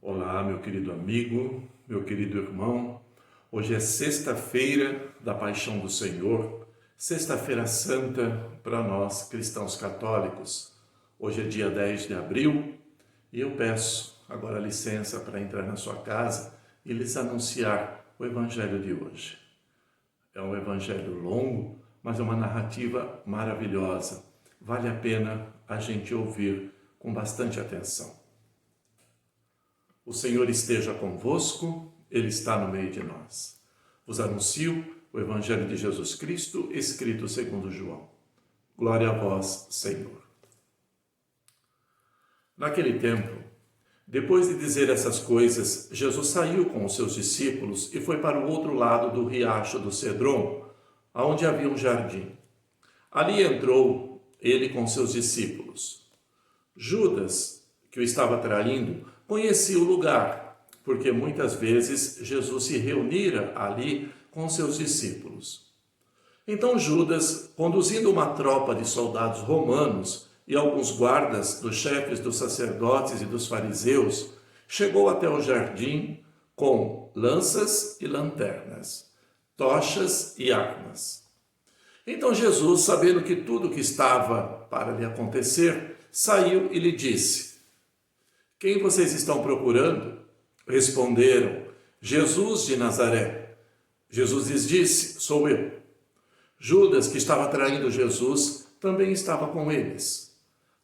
Olá, meu querido amigo, meu querido irmão. Hoje é sexta-feira da Paixão do Senhor, sexta-feira santa para nós cristãos católicos. Hoje é dia 10 de abril e eu peço agora licença para entrar na sua casa e lhes anunciar o evangelho de hoje. É um evangelho longo, mas é uma narrativa maravilhosa. Vale a pena a gente ouvir com bastante atenção. O Senhor esteja convosco, Ele está no meio de nós. Vos anuncio o Evangelho de Jesus Cristo, escrito segundo João. Glória a vós, Senhor. Naquele tempo, depois de dizer essas coisas, Jesus saiu com os seus discípulos e foi para o outro lado do riacho do Cedron, aonde havia um jardim. Ali entrou ele com seus discípulos. Judas, que o estava traindo, conhecia o lugar, porque muitas vezes Jesus se reunira ali com seus discípulos. Então Judas, conduzindo uma tropa de soldados romanos e alguns guardas dos chefes dos sacerdotes e dos fariseus, chegou até o jardim com lanças e lanternas, tochas e armas. Então Jesus, sabendo que tudo o que estava para lhe acontecer, saiu e lhe disse: quem vocês estão procurando? Responderam: Jesus de Nazaré. Jesus lhes disse: sou eu. Judas, que estava traindo Jesus, também estava com eles.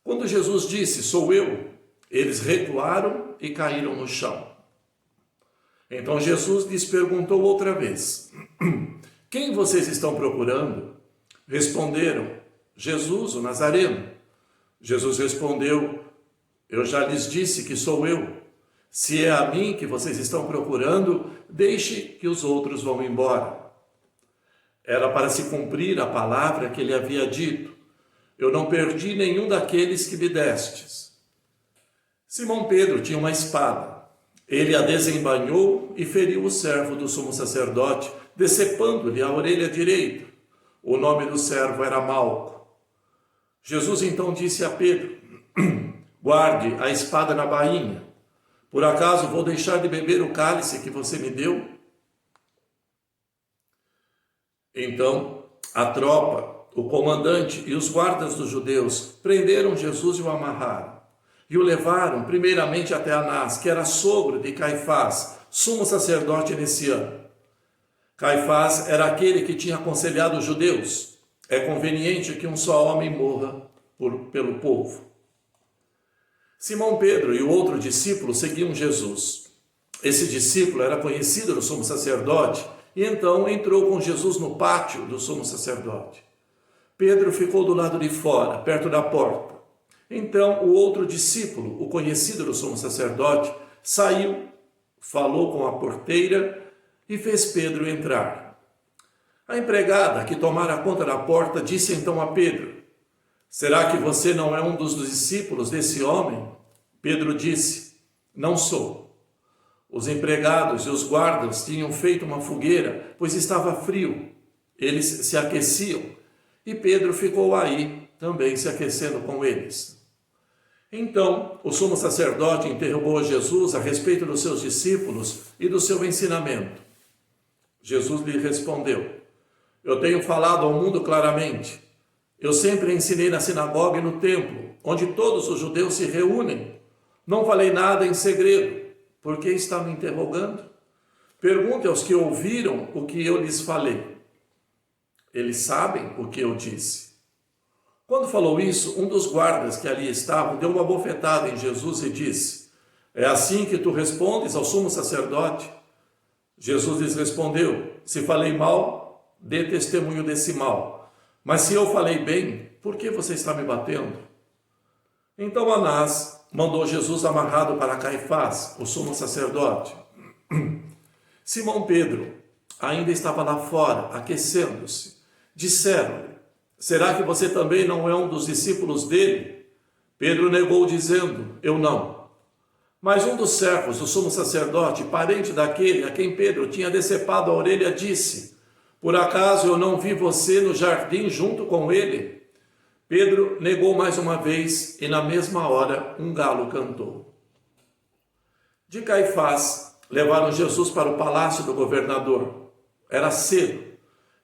Quando Jesus disse: sou eu, eles recuaram e caíram no chão. Então Jesus lhes perguntou outra vez: quem vocês estão procurando? Responderam: Jesus, o Nazareno. Jesus respondeu: eu já lhes disse que sou eu. Se é a mim que vocês estão procurando, deixe que os outros vão embora. Era para se cumprir a palavra que ele havia dito: eu não perdi nenhum daqueles que me destes. Simão Pedro tinha uma espada. Ele a desembainhou e feriu o servo do sumo sacerdote, decepando-lhe a orelha direita. O nome do servo era Malco. Jesus então disse a Pedro: guarde a espada na bainha. Por acaso vou deixar de beber o cálice que você me deu? Então a tropa, o comandante e os guardas dos judeus prenderam Jesus e o amarraram. E o levaram primeiramente até Anás, que era sogro de Caifás, sumo sacerdote nesse ano. Caifás era aquele que tinha aconselhado os judeus: é conveniente que um só homem morra pelo povo. Simão Pedro e o outro discípulo seguiam Jesus. Esse discípulo era conhecido do sumo sacerdote e então entrou com Jesus no pátio do sumo sacerdote. Pedro ficou do lado de fora, perto da porta. Então o outro discípulo, o conhecido do sumo sacerdote, saiu, falou com a porteira e fez Pedro entrar. A empregada que tomara conta da porta disse então a Pedro: será que você não é um dos discípulos desse homem? Pedro disse: não sou. Os empregados e os guardas tinham feito uma fogueira, pois estava frio. Eles se aqueciam e Pedro ficou aí, também se aquecendo com eles. Então o sumo sacerdote interrogou Jesus a respeito dos seus discípulos e do seu ensinamento. Jesus lhe respondeu: eu tenho falado ao mundo claramente. Eu sempre ensinei na sinagoga e no templo, onde todos os judeus se reúnem. Não falei nada em segredo. Por que está me interrogando? Pergunte aos que ouviram o que eu lhes falei. Eles sabem o que eu disse. Quando falou isso, um dos guardas que ali estavam deu uma bofetada em Jesus e disse: é assim que tu respondes ao sumo sacerdote? Jesus lhes respondeu: se falei mal, dê testemunho desse mal. Mas se eu falei bem, por que você está me batendo? Então Anás mandou Jesus amarrado para Caifás, o sumo sacerdote. Simão Pedro ainda estava lá fora, aquecendo-se. Disseram-lhe: será que você também não é um dos discípulos dele? Pedro negou, dizendo: eu não. Mas um dos servos do sumo sacerdote, parente daquele a quem Pedro tinha decepado a orelha, disse: por acaso eu não vi você no jardim junto com ele? Pedro negou mais uma vez e na mesma hora um galo cantou. De Caifás, levaram Jesus para o palácio do governador. Era cedo,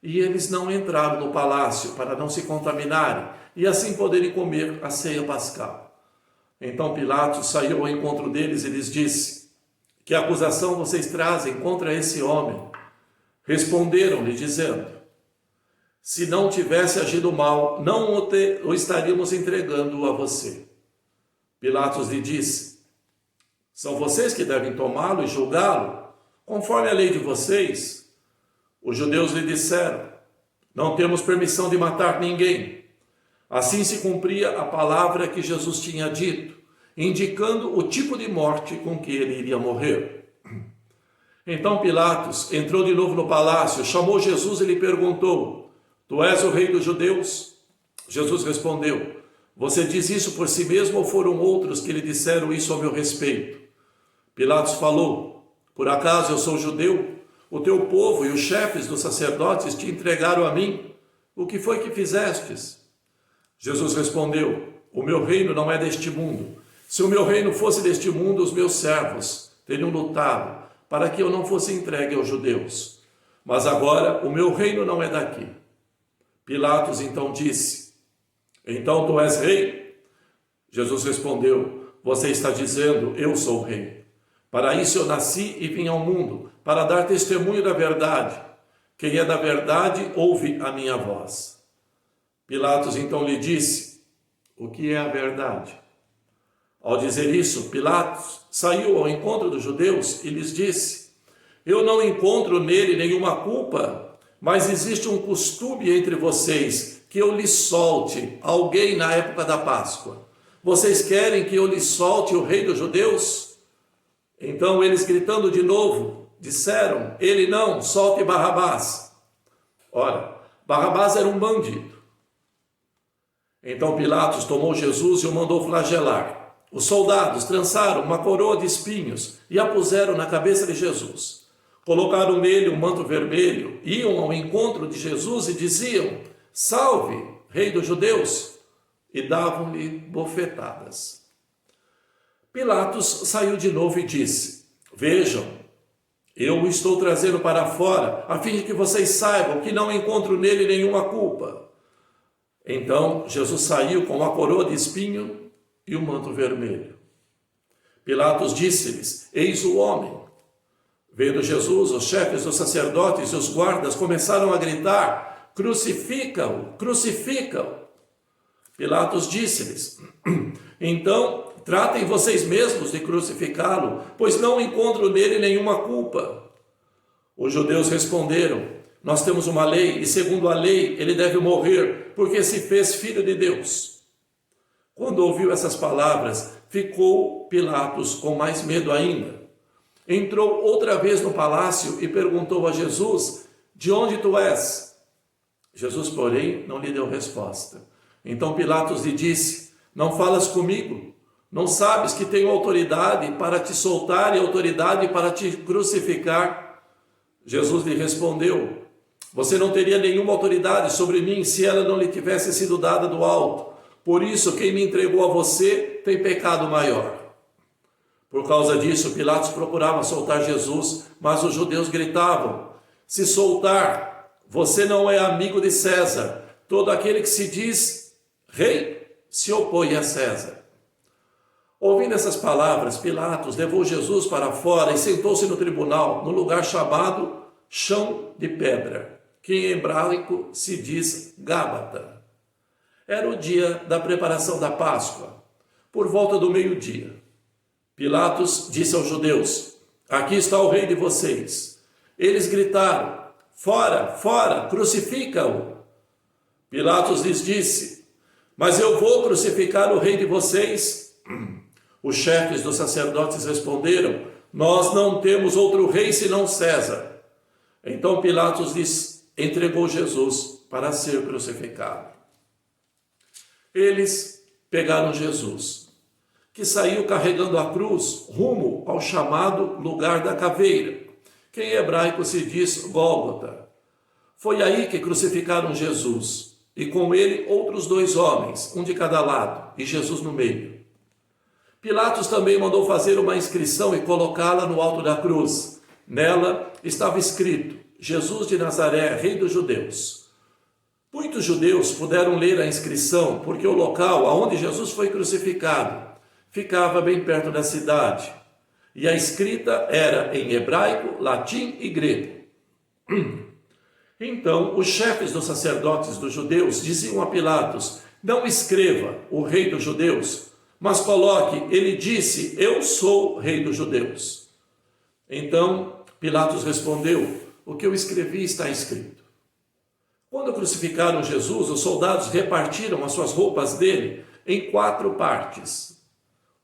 e eles não entraram no palácio para não se contaminarem e assim poderem comer a ceia pascal. Então Pilatos saiu ao encontro deles e lhes disse: que acusação vocês trazem contra esse homem? Responderam-lhe dizendo: se não tivesse agido mal, não o estaríamos entregando a você. Pilatos lhe disse: são vocês que devem tomá-lo e julgá-lo, conforme a lei de vocês. Os judeus lhe disseram: não temos permissão de matar ninguém. Assim se cumpria a palavra que Jesus tinha dito, indicando o tipo de morte com que ele iria morrer. Então Pilatos entrou de novo no palácio, chamou Jesus e lhe perguntou: tu és o rei dos judeus? Jesus respondeu: você diz isso por si mesmo ou foram outros que lhe disseram isso a meu respeito? Pilatos falou: por acaso eu sou judeu? O teu povo e os chefes dos sacerdotes te entregaram a mim. O que foi que fizestes? Jesus respondeu: o meu reino não é deste mundo. Se o meu reino fosse deste mundo, os meus servos teriam lutado para que eu não fosse entregue aos judeus. Mas agora o meu reino não é daqui. Pilatos então disse: então tu és rei? Jesus respondeu: você está dizendo, eu sou rei. Para isso eu nasci e vim ao mundo, para dar testemunho da verdade. Quem é da verdade, ouve a minha voz. Pilatos então lhe disse: o que é a verdade? Ao dizer isso, Pilatos saiu ao encontro dos judeus e lhes disse: eu não encontro nele nenhuma culpa, mas existe um costume entre vocês que eu lhes solte alguém na época da Páscoa. Vocês querem que eu lhes solte o rei dos judeus? Então eles, gritando de novo, disseram: ele não, solte Barrabás. Ora, Barrabás era um bandido. Então Pilatos tomou Jesus e o mandou flagelar. Os soldados trançaram uma coroa de espinhos e a puseram na cabeça de Jesus. Colocaram nele um manto vermelho, iam ao encontro de Jesus e diziam: salve, rei dos judeus! E davam-lhe bofetadas. Pilatos saiu de novo e disse: vejam, eu o estou trazendo para fora, a fim de que vocês saibam que não encontro nele nenhuma culpa. Então Jesus saiu com a coroa de espinho e o manto vermelho. Pilatos disse-lhes: eis o homem. Vendo Jesus, os chefes dos sacerdotes e os guardas começaram a gritar: crucifica-o, crucifica-o. Pilatos disse-lhes: então tratem vocês mesmos de crucificá-lo, pois não encontro nele nenhuma culpa. Os judeus responderam: nós temos uma lei, e segundo a lei ele deve morrer, porque se fez filho de Deus. Quando ouviu essas palavras, ficou Pilatos com mais medo ainda. Entrou outra vez no palácio e perguntou a Jesus: de onde tu és? Jesus, porém, não lhe deu resposta. Então Pilatos lhe disse: não falas comigo? Não sabes que tenho autoridade para te soltar e autoridade para te crucificar? Jesus lhe respondeu: você não teria nenhuma autoridade sobre mim se ela não lhe tivesse sido dada do alto. Por isso, quem me entregou a você tem pecado maior. Por causa disso, Pilatos procurava soltar Jesus, mas os judeus gritavam: se soltar, você não é amigo de César. Todo aquele que se diz rei se opõe a César. Ouvindo essas palavras, Pilatos levou Jesus para fora e sentou-se no tribunal, no lugar chamado Chão de Pedra, que em hebraico se diz Gábata. Era o dia da preparação da Páscoa, por volta do meio-dia. Pilatos disse aos judeus: aqui está o rei de vocês. Eles gritaram: fora, fora, crucifica-o. Pilatos lhes disse: mas eu vou crucificar o rei de vocês? Os chefes dos sacerdotes responderam: nós não temos outro rei senão César. Então Pilatos lhes entregou Jesus para ser crucificado. Eles pegaram Jesus, que saiu carregando a cruz rumo ao chamado lugar da caveira, que em hebraico se diz Gólgota. Foi aí que crucificaram Jesus, e com ele outros 2 homens, um de cada lado, e Jesus no meio. Pilatos também mandou fazer uma inscrição e colocá-la no alto da cruz. Nela estava escrito: Jesus de Nazaré, Rei dos Judeus. Muitos judeus puderam ler a inscrição porque o local aonde Jesus foi crucificado ficava bem perto da cidade. E a escrita era em hebraico, latim e grego. Então, os chefes dos sacerdotes dos judeus diziam a Pilatos: não escreva o Rei dos Judeus, mas coloque: ele disse, eu sou Rei dos Judeus. Então, Pilatos respondeu: o que eu escrevi está escrito. Quando crucificaram Jesus, os soldados repartiram as suas roupas dele em 4 partes,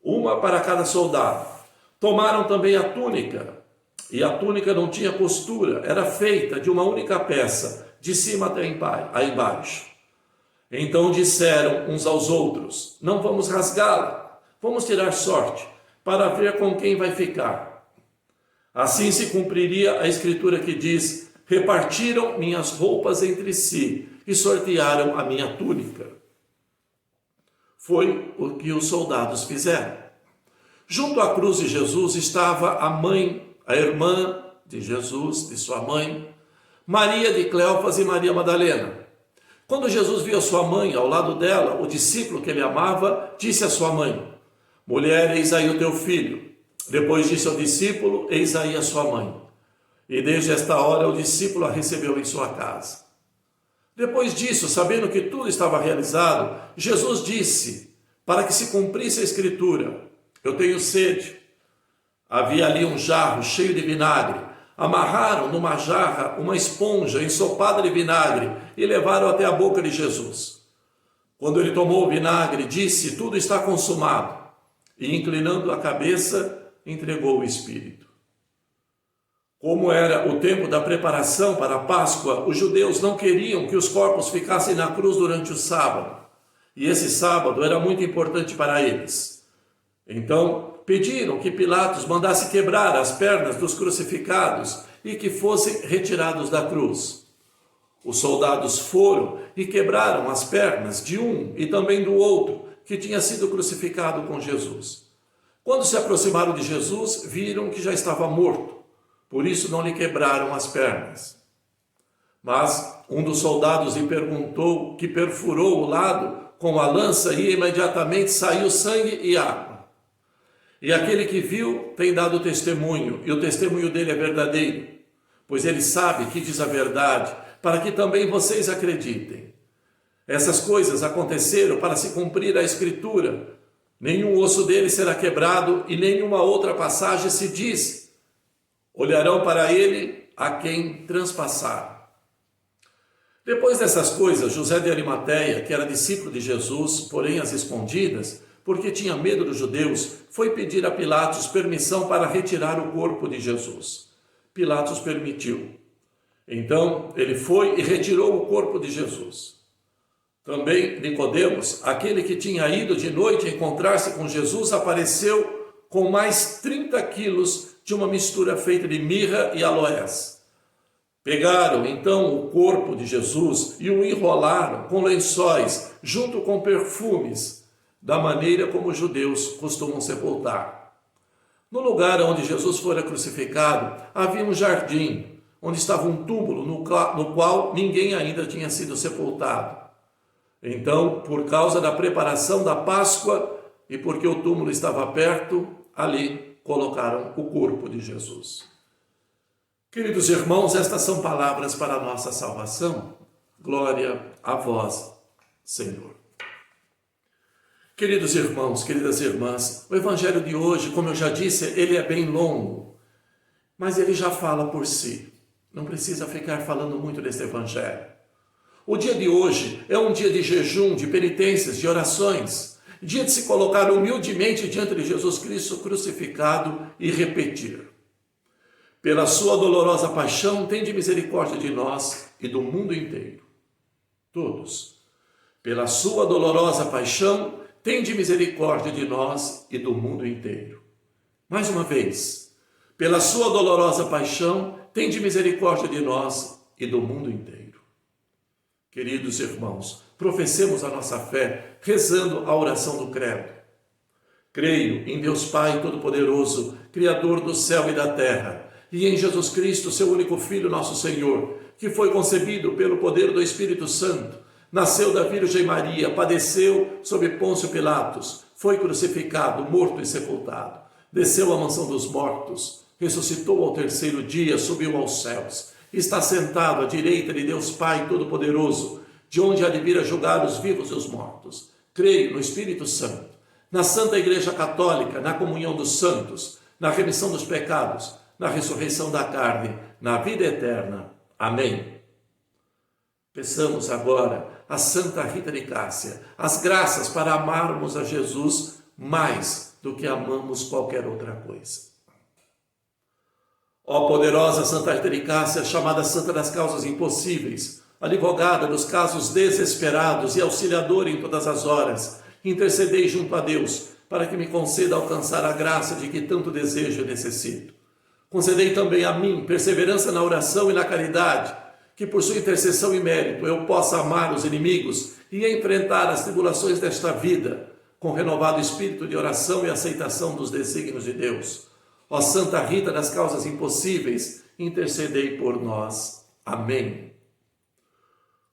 uma para cada soldado. Tomaram também a túnica, e a túnica não tinha costura, era feita de uma única peça, de cima até embaixo. Então disseram uns aos outros: não vamos rasgá-la, vamos tirar sorte, para ver com quem vai ficar. Assim se cumpriria a escritura que diz: repartiram minhas roupas entre si e sortearam a minha túnica. Foi o que os soldados fizeram. Junto à cruz de Jesus estava a mãe, a irmã de Jesus, de sua mãe, Maria de Cleofas e Maria Madalena. Quando Jesus viu a sua mãe ao lado dela, o discípulo que ele amava disse à sua mãe: mulher, eis aí o teu filho. Depois disse ao discípulo: eis aí a sua mãe. E desde esta hora o discípulo a recebeu em sua casa. Depois disso, sabendo que tudo estava realizado, Jesus disse, para que se cumprisse a escritura: eu tenho sede. Havia ali um jarro cheio de vinagre. Amarraram numa jarra uma esponja ensopada de vinagre e levaram até a boca de Jesus. Quando ele tomou o vinagre, disse: tudo está consumado. E inclinando a cabeça, entregou o Espírito. Como era o tempo da preparação para a Páscoa, os judeus não queriam que os corpos ficassem na cruz durante o sábado. E esse sábado era muito importante para eles. Então, pediram que Pilatos mandasse quebrar as pernas dos crucificados e que fossem retirados da cruz. Os soldados foram e quebraram as pernas de um e também do outro, que tinha sido crucificado com Jesus. Quando se aproximaram de Jesus, viram que já estava morto. Por isso não lhe quebraram as pernas. Mas um dos soldados lhe perguntou, que perfurou o lado com a lança e imediatamente saiu sangue e água. E aquele que viu tem dado testemunho, e o testemunho dele é verdadeiro, pois ele sabe que diz a verdade, para que também vocês acreditem. Essas coisas aconteceram para se cumprir a Escritura. Nenhum osso dele será quebrado, e nenhuma outra passagem se diz: olharão para ele a quem transpassaram. Depois dessas coisas, José de Arimateia, que era discípulo de Jesus, porém às escondidas, porque tinha medo dos judeus, foi pedir a Pilatos permissão para retirar o corpo de Jesus. Pilatos permitiu. Então ele foi e retirou o corpo de Jesus. Também Nicodemos, aquele que tinha ido de noite encontrar-se com Jesus, apareceu com mais 30 quilos de uma mistura feita de mirra e aloés. Pegaram então o corpo de Jesus e o enrolaram com lençóis, junto com perfumes, da maneira como os judeus costumam sepultar. No lugar onde Jesus fora crucificado, havia um jardim, onde estava um túmulo no qual ninguém ainda tinha sido sepultado. Então, por causa da preparação da Páscoa e porque o túmulo estava perto, ali colocaram o corpo de Jesus. Queridos irmãos, estas são palavras para a nossa salvação. Glória a vós, Senhor. Queridos irmãos, queridas irmãs, o evangelho de hoje, como eu já disse, ele é bem longo, mas ele já fala por si. Não precisa ficar falando muito desse evangelho. O dia de hoje é um dia de jejum, de penitências, de orações, dia de se colocar humildemente diante de Jesus Cristo crucificado e repetir: pela sua dolorosa paixão, tende misericórdia de nós e do mundo inteiro. Todos. Pela sua dolorosa paixão, tende misericórdia de nós e do mundo inteiro. Mais uma vez. Pela sua dolorosa paixão, tende misericórdia de nós e do mundo inteiro. Queridos irmãos, professemos a nossa fé rezando a oração do credo. Creio em Deus Pai Todo-Poderoso, Criador do céu e da terra, e em Jesus Cristo, seu único Filho, nosso Senhor, que foi concebido pelo poder do Espírito Santo, nasceu da Virgem Maria, padeceu sob Pôncio Pilatos, foi crucificado, morto e sepultado, desceu à mansão dos mortos, ressuscitou ao terceiro dia, subiu aos céus, está sentado à direita de Deus Pai Todo-Poderoso, de onde há de vir a julgar os vivos e os mortos. Creio no Espírito Santo, na Santa Igreja Católica, na comunhão dos santos, na remissão dos pecados, na ressurreição da carne, na vida eterna. Amém. Peçamos agora a Santa Rita de Cássia as graças para amarmos a Jesus mais do que amamos qualquer outra coisa. Ó poderosa Santa Rita de Cássia, chamada Santa das Causas Impossíveis, advogada dos casos desesperados e auxiliadora em todas as horas, intercedei junto a Deus para que me conceda alcançar a graça de que tanto desejo e necessito. Concedei também a mim perseverança na oração e na caridade, que por sua intercessão e mérito eu possa amar os inimigos e enfrentar as tribulações desta vida, com renovado espírito de oração e aceitação dos desígnios de Deus. Ó Santa Rita das Causas Impossíveis, intercedei por nós. Amém.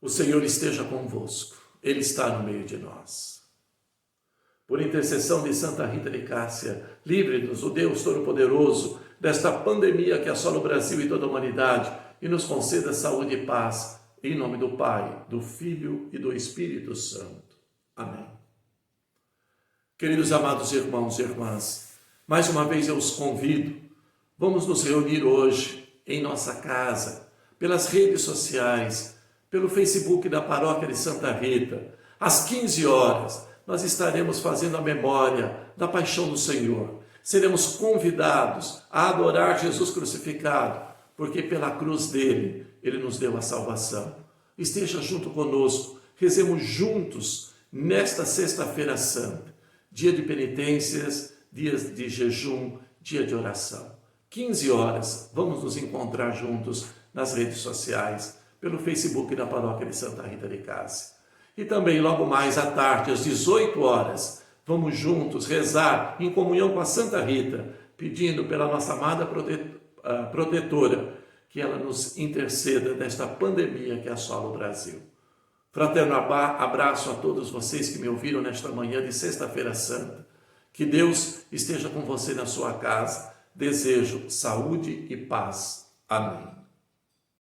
O Senhor esteja convosco, Ele está no meio de nós. Por intercessão de Santa Rita de Cássia, livre-nos o Deus Todo-Poderoso desta pandemia que assola o Brasil e toda a humanidade e nos conceda saúde e paz, em nome do Pai, do Filho e do Espírito Santo. Amém. Queridos amados irmãos e irmãs, mais uma vez eu os convido, vamos nos reunir hoje em nossa casa, pelas redes sociais, pelo Facebook da Paróquia de Santa Rita. Às 15 horas, nós estaremos fazendo a memória da paixão do Senhor. Seremos convidados a adorar Jesus crucificado, porque pela cruz dele, ele nos deu a salvação. Esteja junto conosco, rezemos juntos nesta sexta-feira santa, dia de penitências, dias de jejum, dia de oração. 15 horas, vamos nos encontrar juntos nas redes sociais, pelo Facebook da Paróquia de Santa Rita de Cássia. E também logo mais à tarde, às 18 horas, vamos juntos rezar em comunhão com a Santa Rita, pedindo pela nossa amada protetora, que ela nos interceda desta pandemia que assola o Brasil. Fraterno abraço a todos vocês que me ouviram nesta manhã de sexta-feira santa. Que Deus esteja com você na sua casa. Desejo saúde e paz. Amém.